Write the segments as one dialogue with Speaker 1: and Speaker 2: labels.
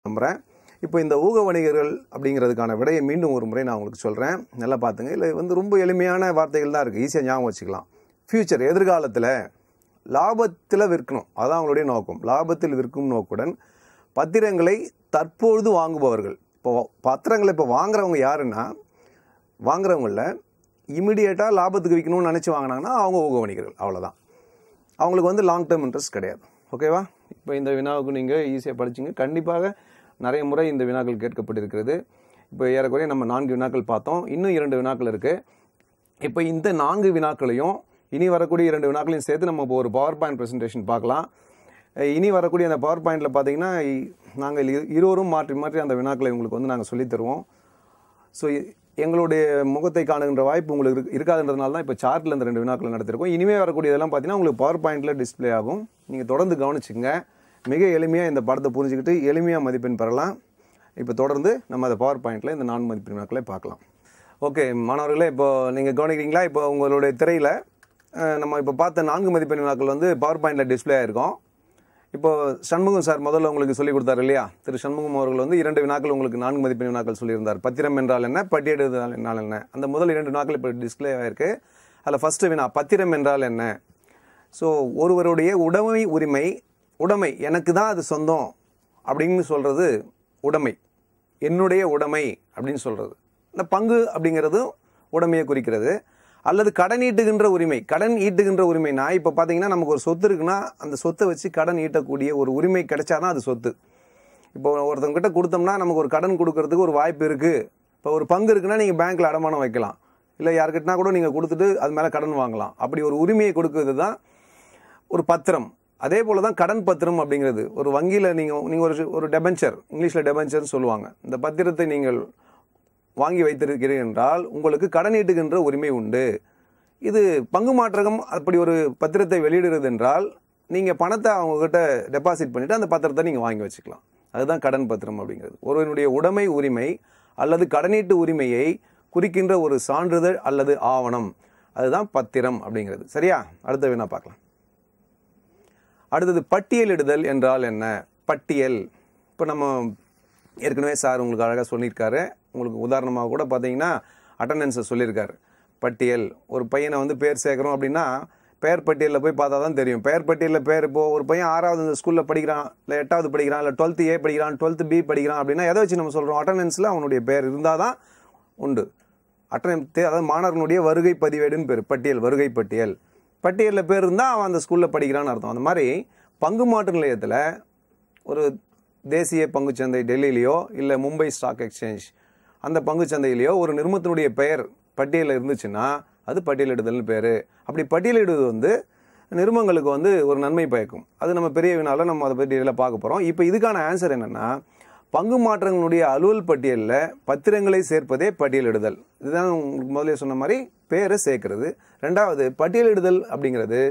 Speaker 1: நம்புகிறேன். இப்போ இந்த ஊக வணிகர்கள் அப்படிங்கிறதுக்கான விடையை மீண்டும் ஒரு முறை நான் உங்களுக்கு சொல்கிறேன், நல்லா பார்த்துங்க. இல்லை வந்து ரொம்ப எளிமையான வார்த்தைகள் தான் இருக்குது, ஈஸியாக ஞாபகம் வச்சுக்கலாம். ஃப்யூச்சர் எதிர்காலத்தில் லாபத்தில் விற்கணும், அதுதான் அவங்களுடைய நோக்கம். லாபத்தில் விற்கும் நோக்குடன் பத்திரங்களை தற்பொழுது வாங்குபவர்கள். இப்போ பத்திரங்களை இப்போ வாங்குறவங்க யாருன்னா, வாங்குறவங்கள இமிடியேட்டாக லாபத்துக்கு விற்கணும்னு நினச்சி வாங்கினாங்கன்னா அவங்க ஊக வணிகர்கள், அவ்வளோதான். அவங்களுக்கு வந்து லாங் டேர்ம் இன்ட்ரெஸ்ட் கிடையாது. ஓகேவா? இப்போ இந்த வினாவுக்கு நீங்கள் ஈஸியாக படிச்சிங்க. கண்டிப்பாக நிறைய முறை இந்த வினாக்கள் கேட்கப்பட்டிருக்கிறது. இப்போ ஏறக்குறைய நம்ம 4 வினாக்கள் பார்த்தோம், இன்னும் 2 வினாக்கள் இருக்குது. இப்போ இந்த 4 வினாக்களையும் இனி வரக்கூடிய 2 வினாக்களையும் சேர்த்து நம்ம இப்போ ஒரு பவர் பாயிண்ட் ப்ரெசன்டேஷன் பார்க்கலாம். இனி வரக்கூடிய அந்த பவர் பாயிண்டில் பார்த்தீங்கன்னா நாங்கள் இருவரும் மாற்றி மாற்றி அந்த வினாக்களை உங்களுக்கு வந்து நாங்கள் சொல்லித் தருவோம். ஸோ எங்களுடைய முகத்தை காணுகின்ற வாய்ப்பு உங்களுக்கு இருக்காதுன்றதுனால தான் இப்போ சார்ட்டில் இந்த 2 வினாக்களை நடத்திருக்கோம். இனிமேல் வரக்கூடியதெல்லாம் பார்த்தீங்கன்னா உங்களுக்கு பவர் பாயிண்டில் டிஸ்பிளே ஆகும். நீங்கள் தொடர்ந்து கவனிச்சுங்க. மிக எளிமையாக இந்த படத்தை புரிஞ்சுக்கிட்டு எளிமையாக மதிப்பெண் பெறலாம். இப்போ தொடர்ந்து நம்ம அந்த பவர் பாயிண்டில் இந்த 4 மதிப்பெண் வினாக்களை பார்க்கலாம். ஓகே மாணவர்களே, இப்போ நீங்கள் கவனிக்கிறீங்களா? இப்போ உங்களுடைய திரையில் நம்ம இப்போ பார்த்த 4 மதிப்பெண் வினாக்கள் வந்து பவர் பாயிண்டில் டிஸ்பிளே ஆகிருக்கும். இப்போ சண்முகம் சார் முதல்ல உங்களுக்கு சொல்லிக் கொடுத்தாரு இல்லையா? திரு சண்முகம் அவர்கள் வந்து 2 வினாக்கள் உங்களுக்கு 4 மதிப்பெண் வினாக்கள் சொல்லியிருந்தார். பத்திரம் என்றால் என்ன, பட்டியலிடுதல் என்றால் என்ன. அந்த முதல் 2 வினாக்கள் இப்போ டிஸ்பிளே ஆகிருக்கு. அதில் ஃபஸ்ட்டு வினா பத்திரம் என்றால் என்ன. ஸோ ஒருவருடைய உடைமை எனக்கு தான் அது சொந்தம் அப்படின்னு சொல்கிறது உடைமை, என்னுடைய உடைமை அப்படின்னு சொல்கிறது. இந்த பங்கு அப்படிங்கிறது உடைமையை குறிக்கிறது. அல்லது கடன் ஈட்டுகின்ற உரிமை. கடன் ஈட்டுகின்ற உரிமைனா இப்போ பார்த்தீங்கன்னா நமக்கு ஒரு சொத்து இருக்குன்னா அந்த சொத்தை வச்சு கடன் ஈட்டக்கூடிய ஒரு உரிமை கிடைச்சாதான் அது சொத்து. இப்போ ஒருத்தவங்கிட்ட கொடுத்தோம்னா நமக்கு ஒரு கடன் கொடுக்கறதுக்கு ஒரு வாய்ப்பு இருக்குது. இப்போ ஒரு பங்கு இருக்குன்னா நீங்கள் பேங்க்கில் அடமானம் வைக்கலாம், இல்லை யாருக்கிட்டனா கூட நீங்கள் கொடுத்துட்டு அது மேலே கடன் வாங்கலாம். அப்படி ஒரு உரிமையை கொடுக்கறது தான் ஒரு பத்திரம். அதே போல் தான் கடன் பத்திரம் அப்படிங்கிறது. ஒரு வங்கியில் நீங்கள் ஒரு டெபென்ச்சர், இங்கிலீஷில் டெபென்ச்சர்னு சொல்லுவாங்க. இந்த பத்திரத்தை நீங்கள் வாங்கி வைத்திருக்கிறீர்கள் என்றால் உங்களுக்கு கடன் ஈட்டுகின்ற உரிமை உண்டு. இது பங்கு மாற்றகம் அப்படி ஒரு பத்திரத்தை வெளியிடுறது என்றால் நீங்கள் பணத்தை அவங்கக்கிட்ட டெபாசிட் பண்ணிவிட்டு அந்த பத்திரத்தை நீங்கள் வாங்கி வச்சுக்கலாம். அதுதான் கடன் பத்திரம் அப்படிங்கிறது. ஒருவனுடைய உரிமை அல்லது கடனீட்டு உரிமையை குறிக்கின்ற ஒரு சான்றிதழ் அல்லது ஆவணம், அதுதான் பத்திரம் அப்படிங்கிறது. சரியா? அடுத்த வினா பார்க்கலாம். அடுத்தது பட்டியலிடுதல் என்றால் என்ன. பட்டியல் இப்போ நம்ம ஏற்கனவே சார் உங்களுக்கு அழகாக சொல்லியிருக்காரு. உங்களுக்கு உதாரணமாக கூட பார்த்தீங்கன்னா அட்டண்டன்ஸை சொல்லியிருக்காரு. பட்டியல், ஒரு பையனை வந்து பேர் சேர்க்குறோம் அப்படின்னா பெயர் பட்டியலில் போய் பார்த்தா தான் தெரியும். பெயர் பட்டியலில் பேர் இப்போது ஒரு பையன் 6வது ஸ்கூலில் படிக்கிறான், இல்லை 8வது படிக்கிறான், இல்லை 12th A படிக்கிறான், 12th B படிக்கிறான் அப்படின்னா எதை வச்சு நம்ம சொல்கிறோம்? அட்டண்டன்ஸில் அவனுடைய பேர் இருந்தால் தான் உண்டு. அதாவது மாணவர்களுடைய வருகை பதிவேடுன்னு பேர் பட்டியல், வருகை பட்டியல். பட்டியலில் பேர் இருந்தால் அவன் அந்த ஸ்கூலில் படிக்கிறான்னு அர்த்தம். அந்த மாதிரி பங்கு மாற்று நிலையத்தில் ஒரு தேசிய பங்குச்சந்தை டெல்லியிலையோ இல்லை மும்பை ஸ்டாக் எக்ஸ்சேஞ்ச் அந்த பங்குச்சந்தையிலையோ ஒரு நிறுவனத்தினுடைய பெயர் பட்டியலில் இருந்துச்சுன்னா அது பட்டியலிடுதல்னு பேர். அப்படி பட்டியலிடுவது வந்து நிறுவனங்களுக்கு வந்து ஒரு நன்மை பயக்கும். அது நம்ம பெரிய வினால நம்ம அதை பற்றி இதில் பார்க்க போகிறோம். இப்போ இதுக்கான ஆன்சர் என்னென்னா, பங்கு மாற்றங்களுடைய அலுவல் பட்டியலில் பத்திரங்களை சேர்ப்பதே பட்டியலிடுதல். இதுதான் உங்களுக்கு முதலே சொன்ன மாதிரி பேரை சேர்க்கிறது. ரெண்டாவது, பட்டியலிடுதல் அப்படிங்கிறது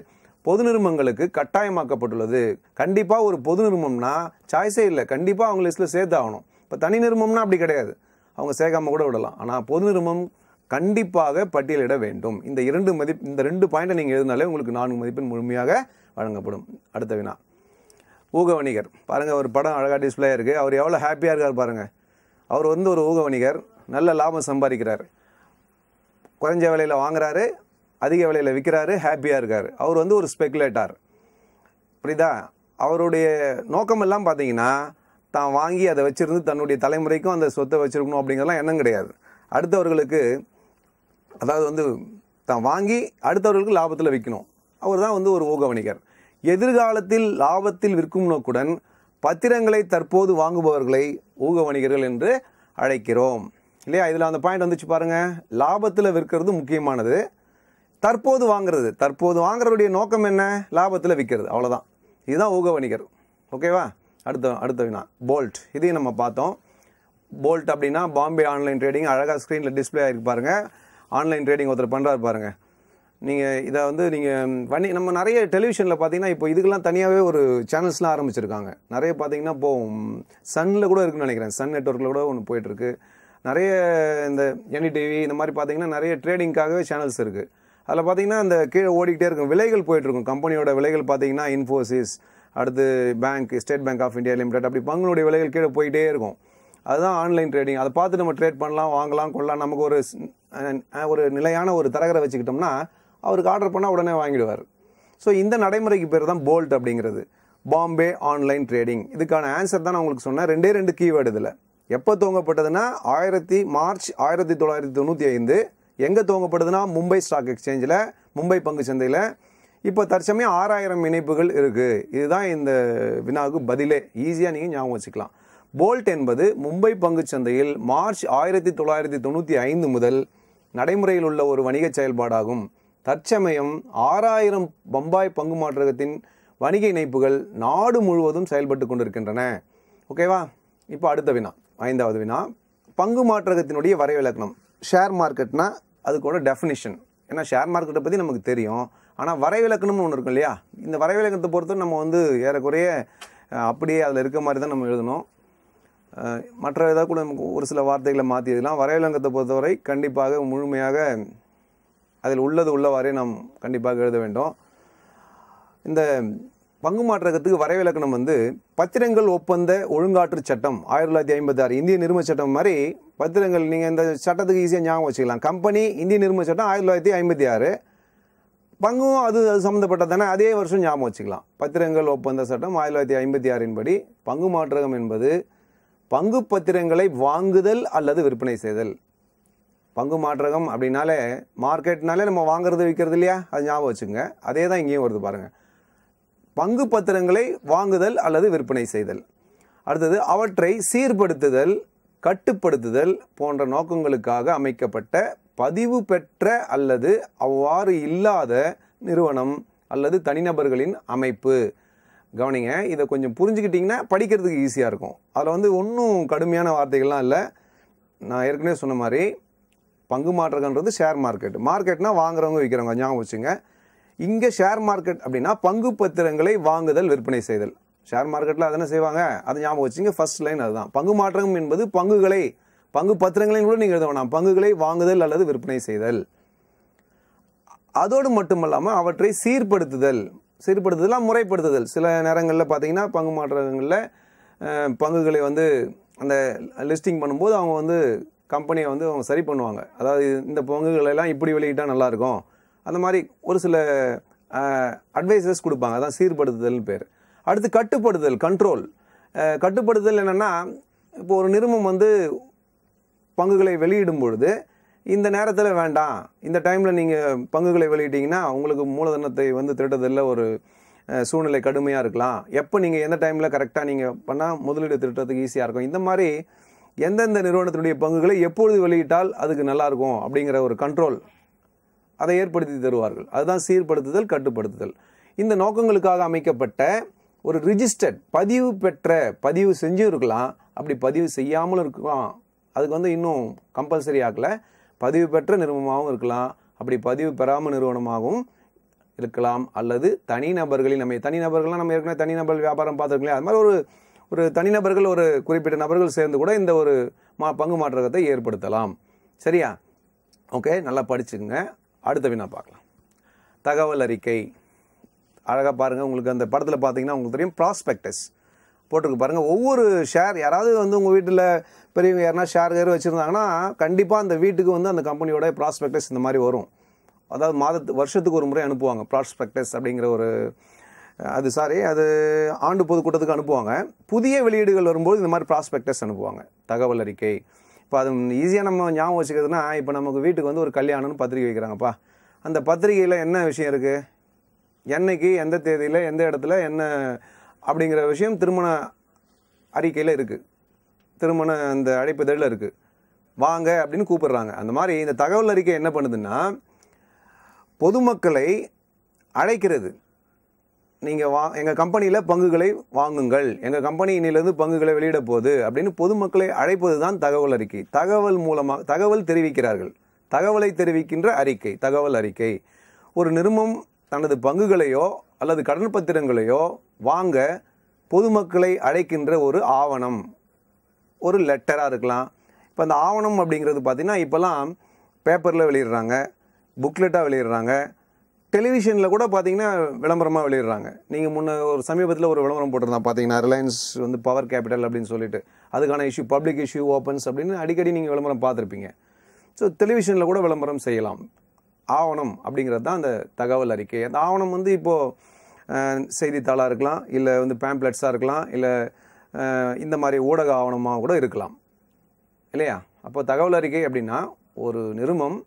Speaker 1: பொது நிறுவனங்களுக்கு கட்டாயமாக்கப்பட்டுள்ளது. கண்டிப்பாக ஒரு பொது நிறுவனம்னா சாய்ஸே இல்லை, கண்டிப்பாக அவங்க லிஸ்ட்டில் சேர்த்தாகணும். இப்போ தனி நிறுவனம்னா அப்படி கிடையாது, அவங்க சேர்க்காம கூட விடலாம். ஆனால் பொது நிறுவனம் கண்டிப்பாக பட்டியலிட வேண்டும். இந்த 2 பாயிண்டை நீங்கள் எழுதினாலே உங்களுக்கு 4 மதிப்பெண் முழுமையாக வழங்கப்படும். அடுத்த வினா ஊக வணிகர். பாருங்கள், ஒரு படம் அழகாக டிஸ்பிளே இருக்குது. அவர் எவ்வளோ ஹாப்பியாக இருக்கார் பாருங்கள். அவர் வந்து ஒரு ஊக வணிகர், நல்ல லாபம் சம்பாதிக்கிறார். குறைஞ்ச விலையில் வாங்குறாரு, அதிக விலையில் விற்கிறாரு, ஹாப்பியாக இருக்கார். அவர் வந்து ஒரு ஸ்பெகுலேட்டார். புரியுதா? அவருடைய நோக்கமெல்லாம் பார்த்தீங்கன்னா தான் வாங்கி அதை வச்சுருந்து தன்னுடைய தலைமுறைக்கும் அந்த சொத்தை வச்சுருக்கணும் அப்படிங்கிறலாம் எண்ணம் கிடையாது. அடுத்தவர்களுக்கு, அதாவது வந்து தான் வாங்கி அடுத்தவர்களுக்கு லாபத்தில் விற்கணும். அவர் தான் வந்து ஒரு ஊக வணிகர். எதிர்காலத்தில் லாபத்தில் விற்கும் நோக்குடன் பத்திரங்களை தற்போது வாங்குபவர்களை ஊக வணிகர்கள் என்று அழைக்கிறோம். இல்லையா? இதில் அந்த பாயிண்ட் வந்துச்சு பாருங்கள். லாபத்தில் விற்கிறது முக்கியமானது, தற்போது வாங்குறதுடைய நோக்கம் என்ன? லாபத்தில் விற்கிறது, அவ்வளோதான். இதுதான் ஊக வணிகர். ஓகேவா? அடுத்த வினா போல்ட். இதையும் நம்ம பார்த்தோம். போல்ட் அப்படின்னா பாம்பே ஆன்லைன் ட்ரேடிங். அழகாக ஸ்க்ரீனில் டிஸ்பிளே ஆகிருக்கு பாருங்கள். ஆன்லைன் ட்ரேடிங் ஒருத்தர் பண்ணுறாரு பாருங்கள். நீங்கள் இதை வந்து நீங்கள் நம்ம நிறைய டெலிவிஷனில் பார்த்தீங்கன்னா இப்போ இதுக்கெல்லாம் தனியாகவே ஒரு சேனல்ஸ்லாம் ஆரம்பிச்சிருக்காங்க. நிறைய பார்த்தீங்கன்னா இப்போது சன்னில் கூட இருக்குன்னு நினைக்கிறேன், சன் நெட்வொர்க்கில் கூட ஒன்று போயிட்டுருக்கு. நிறைய இந்த NDTV இந்த மாதிரி பார்த்தீங்கன்னா நிறைய ட்ரேடிங்காகவே சேனல்ஸ் இருக்குது. அதில் பார்த்தீங்கன்னா அந்த கீழே ஓடிக்கிட்டே இருக்கும், விலைகள் போயிட்டுருக்கும். கம்பெனியோட விலைகள் பார்த்தீங்கன்னா இன்ஃபோசிஸ், அடுத்து bank, State Bank of India Limited, அப்படி பங்குனுடைய விலைகள் கீழே போயிட்டே இருக்கும். அதுதான் ஆன்லைன் ட்ரேடிங். அதை பார்த்து நம்ம ட்ரேட் பண்ணலாம், வாங்கலாம், கொள்ளலாம். நமக்கு ஒரு நிலையான ஒரு தரகரை வச்சுக்கிட்டோம்னா அவருக்கு ஆர்டர் பண்ணால் உடனே வாங்கிடுவார். ஸோ இந்த நடைமுறைக்கு பேர் தான் போல்ட் அப்படிங்கிறது, பாம்பே ஆன்லைன் ட்ரேடிங். இதுக்கான ஆன்சர் தான் நான் உங்களுக்கு சொன்னேன். 2 கீவேர்டு இதில். எப்போ துவங்கப்பட்டதுன்னா மார்ச் 1995. எங்கே துவங்கப்பட்டதுன்னா மும்பை ஸ்டாக் எக்ஸ்சேஞ்சில், மும்பை பங்கு சந்தையில். இப்போ தற்சமயம் 6000 இணைப்புகள் இருக்குது. இதுதான் இந்த வினாவுக்கு பதிலே. ஈஸியாக நீங்கள் ஞாபகம் வச்சுக்கலாம். போல்ட் என்பது மும்பை பங்கு சந்தையில் மார்ச் 1995 முதல் நடைமுறையில் உள்ள ஒரு வணிக செயல்பாடாகும். தற்சமயம் 6000 பம்பாய் பங்கு மாற்றகத்தின் வணிக இணைப்புகள் நாடு முழுவதும் செயல்பட்டு கொண்டிருக்கின்றன. ஓகேவா? இப்போ அடுத்த வினா, 5வது வினா, பங்கு மாற்றகத்தினுடைய வரைவிலக்கணம். ஷேர் மார்க்கெட்னா அதுக்கோட டெஃபினிஷன். ஏன்னா ஷேர் மார்க்கெட்டை பற்றி நமக்கு தெரியும், ஆனால் வரைவிலக்கணம்னு ஒன்று இருக்கும் இல்லையா? இந்த வரைவிலக்கணத்தை பொறுத்து நம்ம ஏறக்குறைய அப்படியே அதில் இருக்க மாதிரி தான் நம்ம எழுதணும். மற்ற ஏதாவது கூட நமக்கு ஒரு சில வார்த்தைகளை மாற்றி எழுதலாம். வரைவிலக்கணத்தை பொறுத்தவரை கண்டிப்பாக முழுமையாக அதில் உள்ளவாறே நாம் கண்டிப்பாக எழுத வேண்டும். இந்த பங்கு மாற்றகத்துக்கு வரைவிலக்கணம் பத்திரங்கள் ஒப்பந்த ஒழுங்காற்று சட்டம் 1956, இந்திய நிறுவன சட்டம் மாதிரி பத்திரங்கள். நீங்கள் இந்த சட்டத்துக்கு ஈஸியாக ஞாபகம் வச்சுக்கலாம். கம்பெனி இந்திய நிறுவன சட்டம் 1956, பங்கும் அது சம்மந்தப்பட்டது தானே, அதே வருஷம் ஞாபகம் வச்சுக்கலாம். பத்திரங்கள் ஒப்பந்த சட்டம் 1956 படி பங்கு மாற்றகம் என்பது பங்கு பத்திரங்களை வாங்குதல் அல்லது விற்பனை செய்தல். பங்கு மாற்றகம் அப்படின்னாலே மார்க்கெட்னாலே நம்ம வாங்குறது விற்கிறது இல்லையா, அது ஞாபகம் வச்சுங்க. அதே தான் இங்கேயும் வருது பாருங்கள். பங்கு பத்திரங்களை வாங்குதல் அல்லது விற்பனை செய்தல். அடுத்தது அவற்றை சீர்படுத்துதல், கட்டுப்படுத்துதல் போன்ற நோக்கங்களுக்காக அமைக்கப்பட்ட பதிவு பெற்ற அல்லது அவ்வாறு இல்லாத நிறுவனம் அல்லது தனிநபர்களின் அமைப்பு. கவனிங்க, இதை கொஞ்சம் புரிஞ்சுக்கிட்டிங்கன்னா படிக்கிறதுக்கு ஈஸியாக இருக்கும். அதில் ஒன்றும் கடுமையான வார்த்தைகள்லாம் இல்லை. நான் ஏற்கனவே சொன்ன மாதிரி பங்கு மாற்றகன்றது ஷேர் மார்க்கெட். மார்க்கெட்னா வாங்குறவங்க விற்கிறவங்க, ஞாபகம் வச்சுங்க. இங்கே ஷேர் மார்க்கெட் அப்படின்னா பங்கு பத்திரங்களை வாங்குதல் விற்பனை செய்தல். ஷேர் மார்க்கெட்டில் அதனை செய்வாங்க, அதை ஞாபகம் வச்சுங்க. ஃபர்ஸ்ட் லைன் அதுதான். பங்கு மாற்றகம் என்பது பங்கு பத்திரங்களையும் கூட நீங்கள் எழுத வேணாம், பங்குகளை வாங்குதல் அல்லது விற்பனை செய்தல். அதோடு மட்டுமல்லாமல் அவற்றை சீர்படுத்துதலாம் முறைப்படுத்துதல். சில நேரங்களில் பார்த்தீங்கன்னா பங்கு மாற்றங்களில் பங்குகளை அந்த லிஸ்டிங் பண்ணும்போது அவங்க கம்பெனியை அவங்க சரி பண்ணுவாங்க. அதாவது இந்த பங்குகளெல்லாம் இப்படி வெளியிட்டால் நல்லாயிருக்கும், அந்த மாதிரி ஒரு சில அட்வைசஸ் கொடுப்பாங்க. அதான் சீர்படுத்துதல்னு பேர். அடுத்து கட்டுப்படுத்துதல், கண்ட்ரோல். கட்டுப்படுத்துதல் என்னென்னா, இப்போ ஒரு நிறுவனம் பங்குகளை வெளியிடும் பொழுது இந்த நேரத்தில் வேண்டாம், இந்த டைமில் நீங்கள் பங்குகளை வெளியிட்டீங்கன்னா உங்களுக்கு மூலதனத்தை திருடுறதில் ஒரு சூழ்நிலை கடுமையாக இருக்கலாம். எப்போ நீங்கள் எந்த டைமில் கரெக்டாக நீங்கள் பண்ணால் முதலீடு திருட்டுறதுக்கு ஈஸியாக இருக்கும். இந்த மாதிரி எந்தெந்த நிறுவனத்தினுடைய பங்குகளை எப்பொழுது வெளியிட்டால் அதுக்கு நல்லாயிருக்கும் அப்படிங்கிற ஒரு கண்ட்ரோல் அதை ஏற்படுத்தி தருவார்கள். அதுதான் சீர்படுத்துதல், கட்டுப்படுத்துதல். இந்த நோக்கங்களுக்காக அமைக்கப்பட்ட ஒரு ரிஜிஸ்டர்ட், பதிவு செஞ்சும் இருக்கலாம், அப்படி பதிவு செய்யாமலும் இருக்கலாம். அதுக்கு இன்னும் கம்பல்சரி ஆகலை. பதிவு பெற்ற நிறுவனமாகவும் இருக்கலாம், அப்படி பதிவு பெறாமல் நிறுவனமாகவும் இருக்கலாம். அல்லது தனிநபர்களின் தனிநபர்கள்லாம் நம்ம ஏற்கனவே தனிநபர் வியாபாரம் பார்த்துருக்கலாம். அது மாதிரி ஒரு தனிநபர்கள், ஒரு குறிப்பிட்ட நபர்கள் சேர்ந்து கூட இந்த ஒரு பங்கு மாற்றத்தை ஏற்படுத்தலாம். சரியா? ஓகே, நல்லா படிச்சுக்குங்க. அடுத்த வினா பார்க்கலாம். தகவல் அறிக்கை. அழகாக பாருங்கள். உங்களுக்கு அந்த படத்தில் பார்த்தீங்கன்னா உங்களுக்கு தெரியும், ப்ராஸ்பெக்டஸ் போட்டிருக்கு பாருங்கள். ஒவ்வொரு ஷேர், யாராவது உங்கள் வீட்டில் பெரியவங்க யாருனா ஷேர் வச்சுருந்தாங்கன்னா கண்டிப்பாக அந்த வீட்டுக்கு அந்த கம்பெனியோட ப்ராஸ்பெக்டஸ் இந்த மாதிரி வரும். அதாவது வருஷத்துக்கு ஒரு முறை அனுப்புவாங்க ப்ராஸ்பெக்டஸ் அப்படிங்கிற ஒரு அது ஆண்டு பொதுக்கூட்டத்துக்கு அனுப்புவாங்க. புதிய வெளியீடுகள் வரும்போது இந்த மாதிரி ப்ராஸ்பெக்டஸ் அனுப்புவாங்க, தகவல் அறிக்கை. இப்போ அது ஈஸியாக நம்ம ஞாபகம் வச்சுக்கிறதுனா, இப்போ நமக்கு வீட்டுக்கு ஒரு கல்யாணம்னு பத்திரிக்கை வைக்கிறாங்கப்பா. அந்த பத்திரிகையில் என்ன விஷயம் இருக்குது, என்னைக்கு, எந்த தேதியில், எந்த இடத்துல என்ன அப்படிங்கிற விஷயம் திருமண அறிக்கையில் இருக்குது, திருமண அந்த அழைப்புதழில் இருக்குது. வாங்க அப்படின்னு கூப்பிடுறாங்க. அந்த மாதிரி இந்த தகவல் அறிக்கை என்ன பண்ணுதுன்னா, பொதுமக்களை அழைக்கிறது. நீங்கள் எங்கள் கம்பெனியில் பங்குகளை வாங்குங்கள், எங்கள் கம்பெனி இன்னிலேருந்து பங்குகளை வெளியிட போகுது அப்படின்னு பொதுமக்களை அழைப்பது தான் தகவல் அறிக்கை. தகவல் மூலமாக தகவல் தெரிவிக்கிறார்கள். தகவலை தெரிவிக்கின்ற அறிக்கை தகவல் அறிக்கை. ஒரு நிறுவனம் தனது பங்குகளையோ அல்லது கடன் பத்திரங்களையோ வாங்க பொதுமக்களை அழைக்கின்ற ஒரு ஆவணம், ஒரு லெட்டராக இருக்கலாம். இப்போ அந்த ஆவணம் அப்படிங்கிறது பார்த்திங்கன்னா இப்போல்லாம் பேப்பரில் வெளியிடுறாங்க, புக்லெட்டாக வெளியிடுறாங்க, டெலிவிஷனில் கூட பார்த்தீங்கன்னா விளம்பரமாக வெளியிடுறாங்க. நீங்கள் முன்ன ஒரு சமீபத்தில் ஒரு விளம்பரம் போட்டிருந்தா பார்த்தீங்கன்னா, ரிலையன்ஸ் வந்து பவர் கேபிட்டல் அப்படின்னு சொல்லிட்டு அதுக்கான இஷ்யூ பப்ளிக் இஷ்யூ ஓப்பன்ஸ் அப்படின்னு அடிக்கடி நீங்கள் விளம்பரம் பார்த்துருப்பீங்க. ஸோ டெலிவிஷனில் கூட விளம்பரம் செய்யலாம். ஆவணம் அப்படிங்கிறது தான் அந்த தகவல் அறிக்கை. அந்த ஆவணம் வந்து இப்போது செய்தித்தாளாக இருக்கலாம், இல்லை வந்து பேம்ப்ளெட்ஸாக இருக்கலாம், இல்லை இந்த மாதிரி ஊடக ஆவணமாக கூட இருக்கலாம் இல்லையா? அப்போ தகவல் அறிக்கை அப்படின்னா ஒரு நிறுவனம்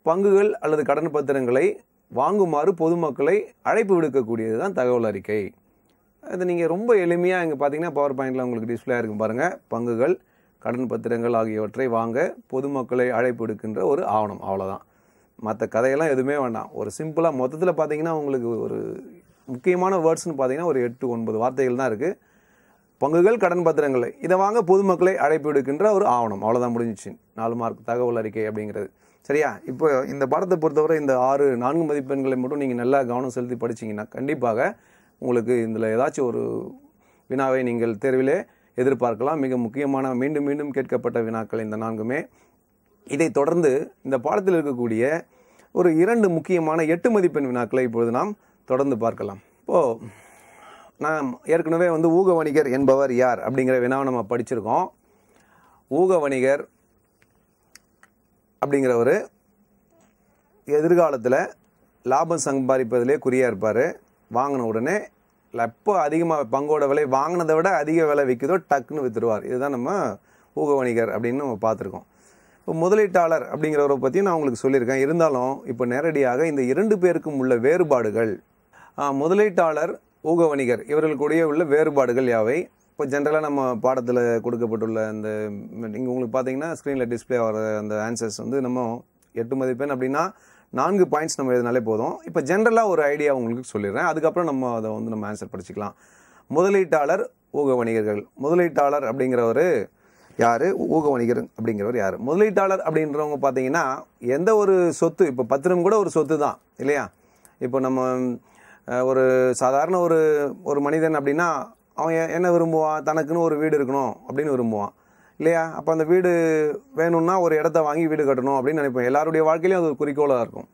Speaker 1: பங்குகள் அல்லது கடன் பத்திரங்களை வாங்குமாறு பொதுமக்களை அழைப்பு விடுக்கக்கூடியது தான் தகவல் அறிக்கை. அது நீங்கள் ரொம்ப எளிமையாக இங்கே பார்த்தீங்கன்னா பவர் பாயிண்டில் உங்களுக்கு டிஸ்பிளே இருக்கும் பாருங்கள். பங்குகள் கடன் பத்திரங்கள் ஆகியவற்றை வாங்க பொதுமக்களை அழைப்பு விடுக்கின்ற ஒரு ஆவணம், அவ்வளோதான். மற்ற கதையெல்லாம் எதுவுமே வேண்டாம். ஒரு சிம்பிளாக மொத்தத்தில் பார்த்தீங்கன்னா உங்களுக்கு ஒரு முக்கியமான வேர்ட்ஸ்னு பார்த்தீங்கன்னா ஒரு 8-9 வார்த்தைகள் தான் இருக்குது. பங்குகள் கடன் பத்திரங்கள் இதை வாங்க பொதுமக்களை அழைப்பு விடுக்கின்ற ஒரு ஆவணம், அவ்வளோதான், முடிஞ்சிச்சு. 4 மார்க் தகவல் அறிக்கை அப்படிங்கிறது. சரியா? இப்போ இந்த பாடத்தை பொறுத்தவரை இந்த 4 மதிப்பெண்களை மட்டும் நீங்கள் நல்லா கவனம் செலுத்தி படிச்சிங்கன்னா கண்டிப்பாக உங்களுக்கு இதில் ஏதாச்சும் ஒரு வினாவை நீங்கள் தேர்விலே எதிர்பார்க்கலாம். மிக முக்கியமான மீண்டும் மீண்டும் கேட்கப்பட்ட வினாக்கள் இந்த 4மே. இதை தொடர்ந்து இந்த பாடத்தில் இருக்கக்கூடிய ஒரு 2 முக்கியமான 8 மதிப்பெண் வினாக்களை இப்பொழுது நாம் தொடர்ந்து பார்க்கலாம். இப்போது நாம் ஏற்கனவே வந்து ஊக வணிகர் என்பவர் யார் அப்படிங்கிற வினாவை நம்ம படிச்சிருக்கோம். ஊக வணிகர் அப்படிங்கிறவர் எதிர்காலத்தில் லாபம் சம்பாதிப்பதிலே குறியாக இருப்பார். வாங்கின உடனே எப்போ அதிகமாக பங்கோட விலை வாங்கினதை விட அதிக விலை விற்குதோ டக்குன்னு விற்றுடுவார். இதுதான் நம்ம ஊக வணிகர் அப்படின்னு நம்ம பார்த்துருக்கோம். இப்போ முதலீட்டாளர் அப்படிங்கிறவரை பற்றி நான் உங்களுக்கு சொல்லியிருக்கேன். இருந்தாலும் இப்போ நேரடியாக இந்த 2 பேருக்கும் உள்ள வேறுபாடுகள், முதலீட்டாளர் ஊக வணிகர் இவர்களுக்குடைய உள்ள வேறுபாடுகள் யாவை? இப்போ ஜென்ரலாக நம்ம பாடத்தில் கொடுக்கப்பட்டுள்ள அந்த இங்கே உங்களுக்கு பார்த்தீங்கன்னா ஸ்க்ரீனில் டிஸ்பிளே ஆகிற அந்த ஆன்சர்ஸ் வந்து நம்ம 8 மதிப்பெண் அப்படின்னா 4 பாயிண்ட்ஸ் நம்ம எழுதினாலே போதும். இப்போ ஜென்ரலாக ஒரு ஐடியா உங்களுக்கு சொல்லிடுறேன், அதுக்கப்புறம் நம்ம அதை வந்து நம்ம ஆன்சர் படிச்சுக்கலாம். முதலீட்டாளர் ஊக வணிகர்கள். முதலீட்டாளர் அப்படிங்கிறவர் யார்? ஊக வணிகர் அப்படிங்கிறவர் யார்? முதலீட்டாளர் அப்படின்றவங்க பார்த்தீங்கன்னா எந்த ஒரு சொத்து, இப்போ பத்திரம் கூட ஒரு சொத்து தான் இல்லையா? இப்போ நம்ம ஒரு சாதாரண ஒரு மனிதன் அப்படின்னா அவன் என்ன விரும்புவான்? தனக்குன்னு ஒரு வீடு இருக்கணும் அப்படின்னு விரும்புவான் இல்லையா? அப்போ அந்த வீடு வேணும்னா ஒரு இடத்த வாங்கி வீடு கட்டணும் அப்படின்னு நினைப்போம். எல்லாருடைய வாழ்க்கையிலையும் அது ஒரு குறிக்கோளாக இருக்கும்.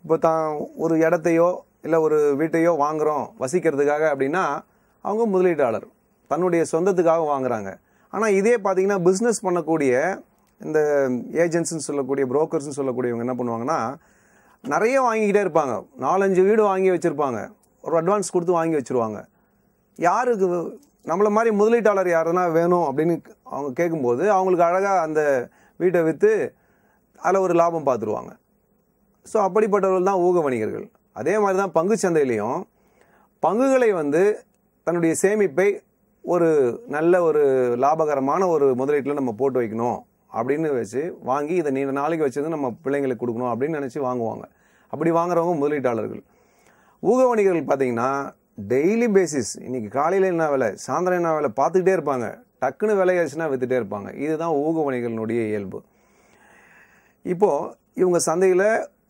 Speaker 1: இப்போ தான் ஒரு இடத்தையோ இல்லை ஒரு வீட்டையோ வாங்குகிறோம் வசிக்கிறதுக்காக அப்படின்னா அவங்க முதலீட்டாளர், தன்னுடைய சொந்தத்துக்காக வாங்குறாங்க. ஆனால் இதே பார்த்தீங்கன்னா பிஸ்னஸ் பண்ணக்கூடிய இந்த ஏஜென்ட்ஸ்னு சொல்லக்கூடிய புரோக்கர்ஸ்னு சொல்லக்கூடியவங்க என்ன பண்ணுவாங்கன்னா நிறைய வாங்கிக்கிட்டே இருப்பாங்க. 4-5 வீடு வாங்கி வச்சுருப்பாங்க, ஒரு அட்வான்ஸ் கொடுத்து வாங்கி வச்சுருவாங்க. யாருக்கு நம்மளை மாதிரி முதலீட்டாளர் யாருன்னா வேணும் அப்படின்னு அவங்க கேட்கும்போது அவங்களுக்கு அழகாக அந்த வீட்டை விற்று அதில் ஒரு லாபம் பார்த்துருவாங்க. ஸோ அப்படிப்பட்டவர்கள் தான் ஊக வணிகர்கள். அதே மாதிரி தான் பங்கு சந்தையிலையும் பங்குகளை வந்து தன்னுடைய சேமிப்பை ஒரு நல்ல ஒரு லாபகரமான ஒரு முதலீட்டில் நம்ம போட்டு வைக்கணும் அப்படின்னு வச்சு வாங்கி இதை நீண்ட நாளைக்கு வச்சுருந்து நம்ம பிள்ளைங்களுக்கு கொடுக்கணும் அப்படின்னு நினச்சி வாங்குவாங்க. அப்படி வாங்குறவங்க முதலீட்டாளர்கள். ஊக வணிகர்கள் பார்த்தீங்கன்னா டெய்லி பேசிஸ், இன்றைக்கி காலையில் என்ன விலை, சாயந்தரம் என்ன விலை பார்த்துக்கிட்டே இருப்பாங்க. டக்குன்னு விலையாச்சுன்னா விற்றுட்டே இருப்பாங்க. இதுதான் ஊக வணிகர்களுடைய இயல்பு. இப்போது இவங்க சந்தையில்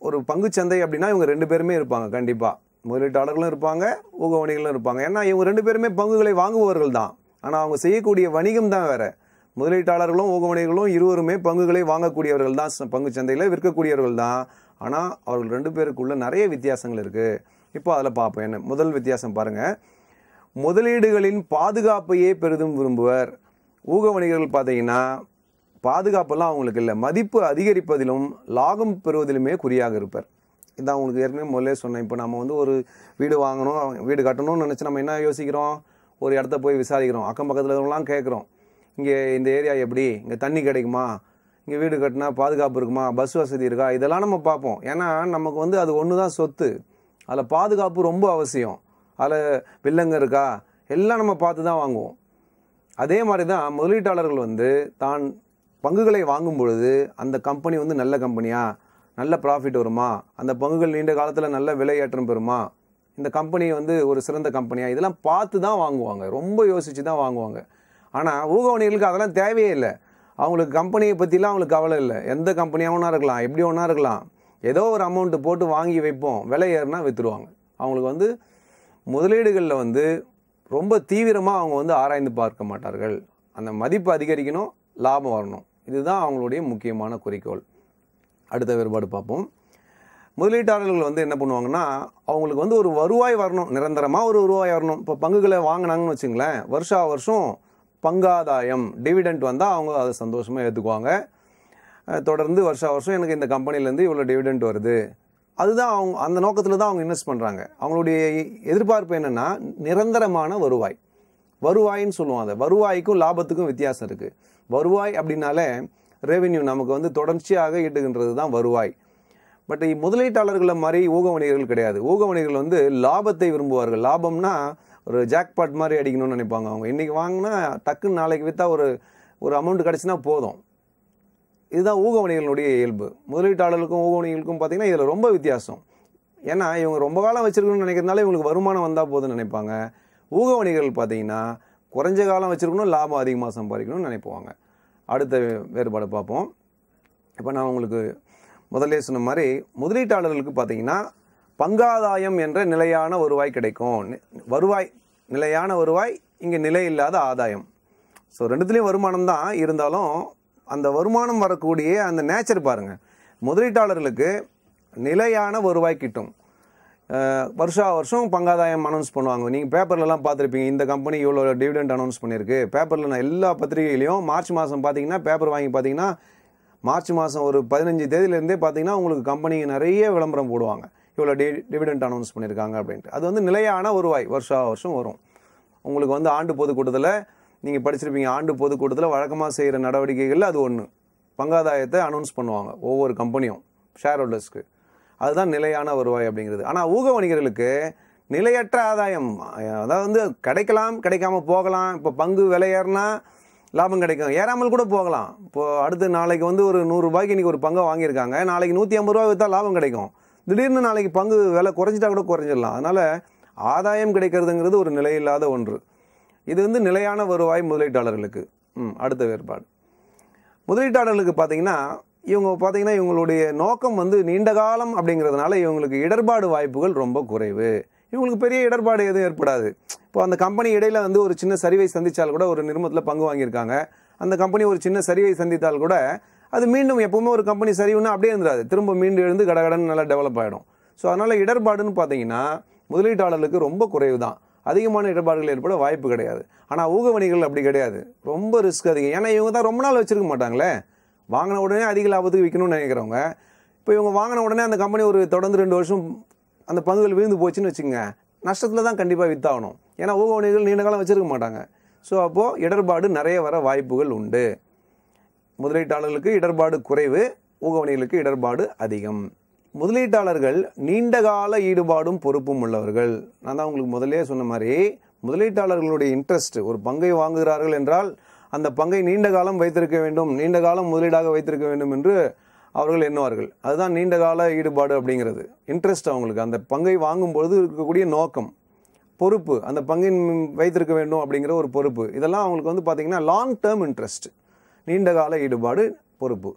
Speaker 1: ஒரு பங்கு சந்தை அப்படின்னா இவங்க 2 பேருமே இருப்பாங்க. கண்டிப்பாக முதலீட்டாளர்களும் இருப்பாங்க, ஊக வணிகர்களும் இருப்பாங்க. ஏன்னா இவங்க 2 பேருமே பங்குகளை வாங்குபவர்கள் தான். ஆனால் அவங்க செய்யக்கூடிய வணிகம் தான் வேறு. முதலீட்டாளர்களும் ஊக வணிகர்களும் இருவருமே பங்குகளை வாங்கக்கூடியவர்கள் தான், பங்கு சந்தையில் விற்கக்கூடியவர்கள் தான். ஆனால் அவர்கள் 2 பேருக்குள்ள நிறைய வித்தியாசங்கள் இருக்குது. இப்போ அதில் பார்ப்போம். என்ன முதல் வித்தியாசம் பாருங்கள். முதலீடுகளின் பாதுகாப்பையே பெரிதும் விரும்புவர். ஊக வணிகர்கள் பார்த்தீங்கன்னா பாதுகாப்பெல்லாம் அவங்களுக்கு இல்லை, மதிப்பு அதிகரிப்பதிலும் லாபம் பெறுவதிலுமே குறியாக இருப்பார். இதான் உங்களுக்கு ஏற்கனவே முதலே சொன்னேன். இப்போ நம்ம வந்து ஒரு வீடு வாங்கணும், வீடு கட்டணும்னு நினச்சி நம்ம என்ன யோசிக்கிறோம்? ஒரு இடத்த போய் விசாரிக்கிறோம், அக்கம் பக்கத்தில் இருக்கிறவங்களாம் கேட்குறோம். இங்கே இந்த ஏரியா எப்படி, இங்கே தண்ணி கிடைக்குமா, இங்கே வீடு கட்டினா பாதுகாப்பு இருக்குமா, பஸ் வசதி இருக்கா, இதெல்லாம் நம்ம பார்ப்போம். ஏன்னா நமக்கு வந்து அது ஒன்று தான் சொத்து, அதில் பாதுகாப்பு ரொம்ப அவசியம். அதில் வில்லங்க இருக்கா எல்லாம் நம்ம பார்த்து தான் வாங்குவோம். அதே மாதிரி தான் முதலீட்டாளர்கள் வந்து தான் பங்குகளை வாங்கும் பொழுது அந்த கம்பெனி வந்து நல்ல கம்பெனியா, நல்ல ப்ராஃபிட் வருமா, அந்த பங்குகள் நீண்ட காலத்தில் நல்ல விலையேற்றம் பெறுமா, இந்த கம்பெனி வந்து ஒரு சிறந்த கம்பெனியா, இதெல்லாம் பார்த்து தான் வாங்குவாங்க, ரொம்ப யோசித்து தான் வாங்குவாங்க. ஆனால் ஊக வணிகர்களுக்கு அதெல்லாம் தேவையே இல்லை. அவங்களுக்கு கம்பெனியை பற்றிலாம் அவங்களுக்கு கவலை இல்லை. எந்த கம்பெனியாக ஒன்றா இருக்கலாம், எப்படி ஒன்றா இருக்கலாம், ஏதோ ஒரு அமௌண்ட்டு போட்டு வாங்கி வைப்போம், விலை ஏறினா விற்றுடுவாங்க. அவங்களுக்கு வந்து முதலீடுகளில் வந்து ரொம்ப தீவிரமாக அவங்க வந்து ஆராய்ந்து பார்க்க மாட்டார்கள். அந்த மதிப்பு அதிகரிக்கணும், லாபம் வரணும், இதுதான் அவங்களுடைய முக்கியமான குறிக்கோள். அடுத்த வேறுபாடு பார்ப்போம். முதலீட்டாளர்கள் வந்து என்ன பண்ணுவாங்கன்னா, அவங்களுக்கு வந்து ஒரு வருவாய் வரணும், நிரந்தரமாக ஒரு வருவாய் வரணும். இப்போ பங்குகளை வாங்கினாங்கன்னு வச்சுங்களேன், வருஷம் பங்காதாயம் டிவிடெண்ட் வந்தால் அவங்க அதை சந்தோஷமாக ஏற்றுக்குவாங்க. தொடர்ந்து வருஷம் எனக்கு இந்த கம்பெனிலேருந்து இவ்வளோ டிவிடெண்ட் வருது, அதுதான் அவங்க அந்த நோக்கத்தில் தான் அவங்க இன்வெஸ்ட் பண்ணுறாங்க. அவங்களுடைய எதிர்பார்ப்பு என்னென்னா நிரந்தரமான வருவாய். வருவாயின்னு சொல்லுவோம். அதை வருவாய்க்கும் லாபத்துக்கும் வித்தியாசம் இருக்குது. வருவாய் அப்படின்னாலே ரெவென்யூ, நமக்கு வந்து தொடர்ச்சியாக ஈட்டுகின்றது தான் வருவாய். பட் முதலீட்டாளர்களை மாதிரி ஊக வணிகர்கள் கிடையாது. ஊக வணிகர்கள் வந்து லாபத்தை விரும்புவார்கள். லாபம்னா ஒரு ஜாக்பாட் மாதிரி அடிக்கணும்னு நினைப்பாங்க. அவங்க இன்றைக்கி வாங்கினா டக்குன்னு நாளைக்கு விற்றா ஒரு அமௌண்ட் கிடச்சினா போதும். இதுதான் ஊக வணிகர்களுடைய இயல்பு. முதலீட்டாளர்களுக்கும் ஊக வணிகர்களுக்கும் பார்த்திங்கன்னா இதில் ரொம்ப வித்தியாசம். ஏன்னா இவங்க ரொம்ப காலம் வச்சுருக்கணும்னு நினைக்கிறதுனால இவங்களுக்கு வருமானம் வந்தால் போதும்னு நினைப்பாங்க. ஊக வணிகர்கள் பார்த்திங்கன்னா குறைஞ்ச காலம் வச்சுருக்கணும், லாபம் அதிகமாக சம்பாதிக்கணும்னு நினைப்பாங்க. அடுத்த வேறுபாடு பார்ப்போம். இப்போ நான் உங்களுக்கு முதல்ல சொன்ன மாதிரி முதலீட்டாளர்களுக்கு பார்த்திங்கன்னா பங்காதாயம் என்ற நிலையான வருவாய் கிடைக்கும். நிலையான வருவாய், இங்கே நிலை இல்லாத ஆதாயம். ஸோ ரெண்டுத்துலேயும் வருமானம் தான் இருந்தாலும் அந்த வருமானம் வரக்கூடிய அந்த நேச்சர் பாருங்கள். முதலீட்டாளர்களுக்கு நிலையான வருவாய் கிட்டும். வருஷம் பங்காதாயம் அனௌன்ஸ் பண்ணுவாங்க. நீங்கள் பேப்பர்லலாம் பார்த்துருப்பீங்க, இந்த கம்பெனி இவ்வளோ டிவிடெண்ட் அனௌன்ஸ் பண்ணியிருக்கு. பேப்பரில் நான் எல்லா பத்திரிகையிலையும் மார்ச் மாதம் பார்த்தீங்கன்னா பேப்பர் வாங்கி பார்த்தீங்கன்னா மார்ச் மாதம் ஒரு 15 தேதியிலேருந்தே பார்த்தீங்கன்னா உங்களுக்கு கம்பெனிக்கு நிறைய விளம்பரம் போடுவாங்க, இவ்வளோ டிவிடெண்ட் அனௌன்ஸ் பண்ணியிருக்காங்க அப்படின்ட்டு. அது வந்து நிலையான வருவாய் வருஷம் வரும். உங்களுக்கு வந்து ஆண்டு பொதுக்கூட்டத்தில் நீங்கள் படிச்சிருப்பீங்க, ஆண்டு பொதுக்கூட்டத்தில் வழக்கமாக செய்கிற நடவடிக்கைகளில் அது ஒன்று. பங்காதாயத்தை அனௌன்ஸ் பண்ணுவாங்க ஒவ்வொரு கம்பெனியும் ஷேர் ஹோல்டர்ஸ்க்கு. அதுதான் நிலையான வருவாய் அப்படிங்கிறது. ஆனால் ஊக வணிகர்களுக்கு நிலையற்ற ஆதாயம், அதாவது வந்து கிடைக்கலாம், கிடைக்காம போகலாம். இப்போ பங்கு விலை ஏறினா லாபம் கிடைக்கும், ஏறாமல் கூட போகலாம். இப்போது அடுத்து நாளைக்கு வந்து ஒரு 100 ரூபாய்க்கு இன்றைக்கி ஒரு பங்கை வாங்கியிருக்காங்க, நாளைக்கு 150 ரூபா விற்றா லாபம் கிடைக்கும். திடீர்னு நாளைக்கு பங்கு விலை குறைஞ்சிட்டா கூட குறைஞ்சிடலாம். அதனால் ஆதாயம் கிடைக்கிறதுங்கிறது ஒரு நிலையில்லாத ஒன்று. இது வந்து நிலையான வருவாய் முதலீட்டாளர்களுக்கு. அடுத்த வேறுபாடு முதலீட்டாளர்களுக்கு பார்த்தீங்கன்னா இவங்களுடைய நோக்கம் வந்து நீண்ட காலம் அப்படிங்கிறதுனால இவங்களுக்கு இடர்பாடு வாய்ப்புகள் ரொம்ப குறைவு. இவங்களுக்கு பெரிய இடர்பாடு எதுவும் ஏற்படாது. இப்போ அந்த கம்பெனி இடையில வந்து ஒரு சின்ன சரிவை சந்தித்தால் கூட, ஒரு நிறுவனத்தில் பங்கு வாங்கியிருக்காங்க, அந்த கம்பெனி ஒரு சின்ன சரிவை சந்தித்தால் கூட அது மீண்டும் எப்பவுமே ஒரு கம்பெனி சரிவுன்னா அப்படியே இருந்துடாது, திரும்ப மீண்டும் எழுந்து கடகடன்னு நல்லா டெவலப் ஆகிடும். ஸோ அதனால் இடர்பாடுன்னு பார்த்தீங்கன்னா முதலீட்டாளர்களுக்கு ரொம்ப குறைவு தான். அதிகமான இடர்பாடுகள் ஏற்பட வாய்ப்பு கிடையாது. ஆனால் ஊக வணிகர்கள் அப்படி கிடையாது, ரொம்ப ரிஸ்க் அதிகம். ஏன்னா இவங்க தான் ரொம்ப நாள் வச்சுருக்க மாட்டாங்களே. வாங்கின உடனே அதிக லாபத்துக்கு விற்கணும்னு நினைக்கிறவங்க, இப்போ இவங்க வாங்கின உடனே அந்த கம்பெனி ஒரு தொடர்ந்து 2 வருஷம் அந்த பங்குகள் விழுந்து போச்சுன்னு வச்சுங்க, நஷ்டத்தில் தான் கண்டிப்பாக விற்றாகணும். ஏன்னா ஊக வணிகர்கள் நீண்ட காலம் வச்சுருக்க மாட்டாங்க. ஸோ அப்போது இடர்பாடு நிறைய வர வாய்ப்புகள் உண்டு. முதலீட்டாளர்களுக்கு இடர்பாடு குறைவு, ஊக வணிகர்களுக்கு இடர்பாடு அதிகம். முதலீட்டாளர்கள் நீண்ட கால ஈடுபாடும் பொறுப்பும் உள்ளவர்கள். நான் தான் உங்களுக்கு முதலே சொன்ன மாதிரி முதலீட்டாளர்களுடைய இன்ட்ரெஸ்ட், ஒரு பங்கை வாங்குகிறார்கள் என்றால் அந்த பங்கை நீண்ட காலம் வைத்திருக்க வேண்டும், நீண்ட காலம் முதலீடாக வைத்திருக்க வேண்டும் என்று அவர்கள் எண்ணுவார்கள். அதுதான் நீண்ட கால ஈடுபாடு அப்படிங்கிறது. இன்ட்ரெஸ்ட் அவங்களுக்கு அந்த பங்கை வாங்கும்பொழுது இருக்கக்கூடிய நோக்கம், பொறுப்பு, அந்த பங்கின் வைத்திருக்க வேண்டும் அப்படிங்கிற ஒரு பொறுப்பு. இதெல்லாம் அவங்களுக்கு வந்து பார்த்திங்கன்னா லாங் டேர்ம் இன்ட்ரெஸ்ட், நீண்ட கால ஈடுபாடு, பொறுப்பு.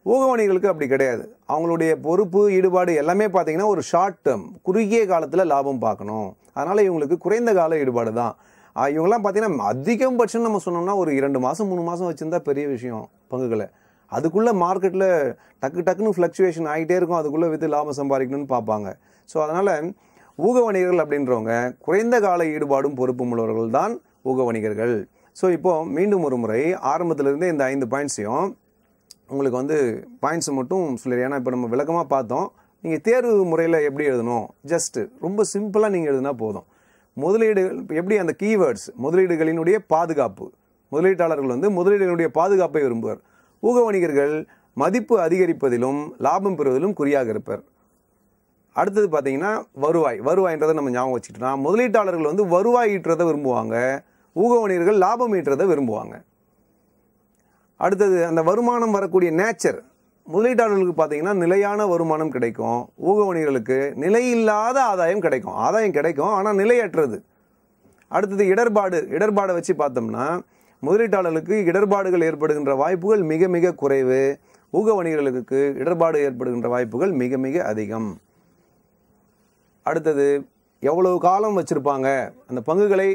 Speaker 1: ஊக வணிகர்களுக்கு அப்படி கிடையாது. அவங்களுடைய பொறுப்பு, ஈடுபாடு எல்லாமே பார்த்திங்கன்னா ஒரு ஷார்ட் டேர்ம், குறுகிய காலத்தில் லாபம் பார்க்கணும். அதனால் இவங்களுக்கு குறைந்த கால ஈடுபாடு தான். இவங்கெல்லாம் பார்த்திங்கன்னா அதிகபட்சம் நம்ம சொன்னோம்னா ஒரு 2 மாதம் 3 மாதம் வச்சுருந்தா பெரிய விஷயம் பங்குகளை. அதுக்குள்ளே மார்க்கெட்டில் டக்குன்னு ஃப்ளக்சுவேஷன் ஆகிட்டே இருக்கும், அதுக்குள்ளே விற்று லாபம் சம்பாதிக்கணும்னு பார்ப்பாங்க. ஸோ அதனால் ஊக வணிகர்கள் அப்படின்றவங்க குறைந்த கால ஈடுபாடும் பொறுப்பும் உள்ளவர்கள் தான் ஊக வணிகர்கள். ஸோ இப்போது மீண்டும் ஒரு முறை ஆரம்பத்திலிருந்தே இந்த 5 பாயிண்ட்ஸையும் உங்களுக்கு வந்து பாயிண்ட்ஸ் மட்டும் சொல்லிடுறேன். ஏன்னா இப்போ நம்ம விளக்கமாக பார்த்தோம். நீங்கள் தேர்வு முறையில் எப்படி எழுதணும், ஜஸ்ட்டு ரொம்ப சிம்பிளாக நீங்கள் எழுதுனா போதும். முதலீடு எப்படி, அந்த கீவேர்ட்ஸ், முதலீடுகளினுடைய பாதுகாப்பு. முதலீட்டாளர்கள் வந்து முதலீடுகளுடைய பாதுகாப்பை விரும்புவர். ஊக வணிகர்கள் மதிப்பு அதிகரிப்பதிலும் லாபம் பெறுவதிலும் குறியாக இருப்பர். அடுத்தது பார்த்தீங்கன்னா வருவாய்ன்றதை நம்ம ஞாபகம் வச்சுக்கிட்டோம்னா, முதலீட்டாளர்கள் வந்து வருவாய் ஈட்டுறதை விரும்புவாங்க, ஊக வணிகர்கள் லாபம் ஈட்டுறதை விரும்புவாங்க. அடுத்தது அந்த வருமானம் வரக்கூடிய நேச்சர். முதலீட்டாளர்களுக்கு பார்த்தீங்கன்னா நிலையான வருமானம் கிடைக்கும், ஊக வணிகர்களுக்கு நிலையில்லாத ஆதாயம் கிடைக்கும். ஆதாயம் கிடைக்கும் ஆனால் நிலையற்றது. அடுத்தது இடர்பாடை வச்சு பார்த்தோம்னா முதலீட்டாளர்களுக்கு இடர்பாடுகள் ஏற்படுகின்ற வாய்ப்புகள் மிக மிக குறைவு, ஊக வணிகர்களுக்கு இடர்பாடு ஏற்படுகின்ற வாய்ப்புகள் மிக மிக அதிகம். அடுத்தது எவ்வளவு காலம் வச்சுருப்பாங்க, அந்த பங்குகளை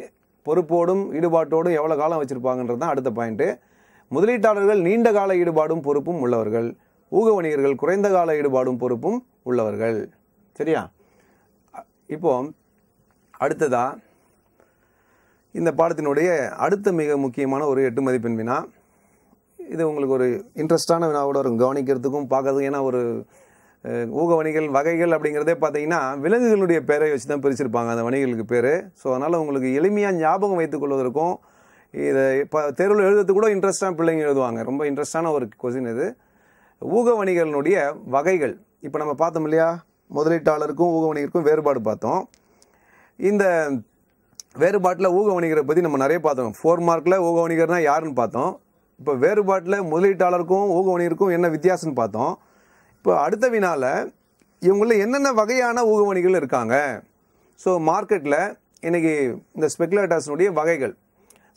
Speaker 1: பொறுப்போடும் ஈடுபாட்டோடும் எவ்வளோ காலம் வச்சுருப்பாங்கன்றது தான் அடுத்த பாயிண்ட்டு. முதலீட்டாளர்கள் நீண்ட கால ஈடுபாடும் பொறுப்பும் உள்ளவர்கள், ஊக வணிகர்கள் குறைந்த கால ஈடுபாடும் பொறுப்பும் உள்ளவர்கள். சரியா? இப்போ அடுத்ததா இந்த பாடத்தினுடைய அடுத்த மிக முக்கியமான ஒரு 8 மதிப்பெண் வினா. இது உங்களுக்கு ஒரு இன்ட்ரெஸ்டான வினாவோட இருக்கும், கவனிக்கிறதுக்கும் பார்க்கறதுக்கும். ஏன்னா ஒரு ஊக வணிகள் வகைகள் அப்படிங்கிறதே பார்த்தீங்கன்னா விலங்குகளுடைய பேரை வச்சு தான் பிரிச்சிருப்பாங்க அந்த வணிகளுக்கு பேர். ஸோ அதனால் உங்களுக்கு எளிமையாக ஞாபகம் வைத்துக் கொள்வதற்கும் இதை இப்போ தேர்வில் எழுதுறதுக்கு கூட இன்ட்ரெஸ்டான பிள்ளைங்க எழுதுவாங்க. ரொம்ப இன்ட்ரெஸ்டான ஒரு கொஸ்டின் இது. ஊக வணிகளினுடைய வகைகள் இப்போ நம்ம பார்த்தோம் இல்லையா, முதலீட்டாளருக்கும் ஊக வணிகருக்கும் வேறுபாடு பார்த்தோம். இந்த வேறுபாட்டில் ஊக வணிகரை பற்றி நம்ம நிறைய பார்த்தோம். 4 மார்க்கில் ஊக வணிகர்னா யாருன்னு பார்த்தோம். இப்போ வேறுபாட்டில் முதலீட்டாளருக்கும் ஊக வணிகருக்கும் என்ன வித்தியாசம்னு பார்த்தோம். இப்போ அடுத்த வினால இவங்களில் என்னென்ன வகையான ஊக வணிகர்கள் இருக்காங்க. ஸோ மார்க்கெட்டில் இன்றைக்கி இந்த ஸ்பெகுலேட்டர்ஸ்னுடைய வகைகள்.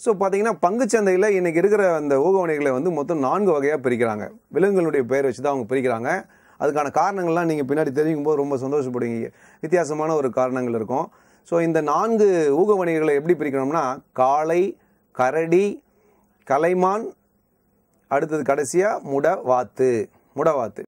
Speaker 1: ஸோ பார்த்தீங்கன்னா பங்குச்சந்தையில் இன்றைக்கி இருக்கிற அந்த ஊக வணிகர்களை வந்து மொத்தம் 4 வகையாக பிரிக்கிறாங்க. விலங்குகளுடைய பெயர் வச்சு தான் அவங்க பிரிக்கிறாங்க. அதுக்கான காரணங்கள்லாம் நீங்கள் பின்னாடி தெரிவிக்கும் போது ரொம்ப சந்தோஷப்படுவீங்க. வித்தியாசமான ஒரு காரணங்கள் இருக்கும். ஸோ இந்த 4 ஊக வணிகர்களை எப்படி பிரிக்கணும்னா காளை, கரடி, கலைமான், அடுத்தது கடைசியாக முடவாத்து.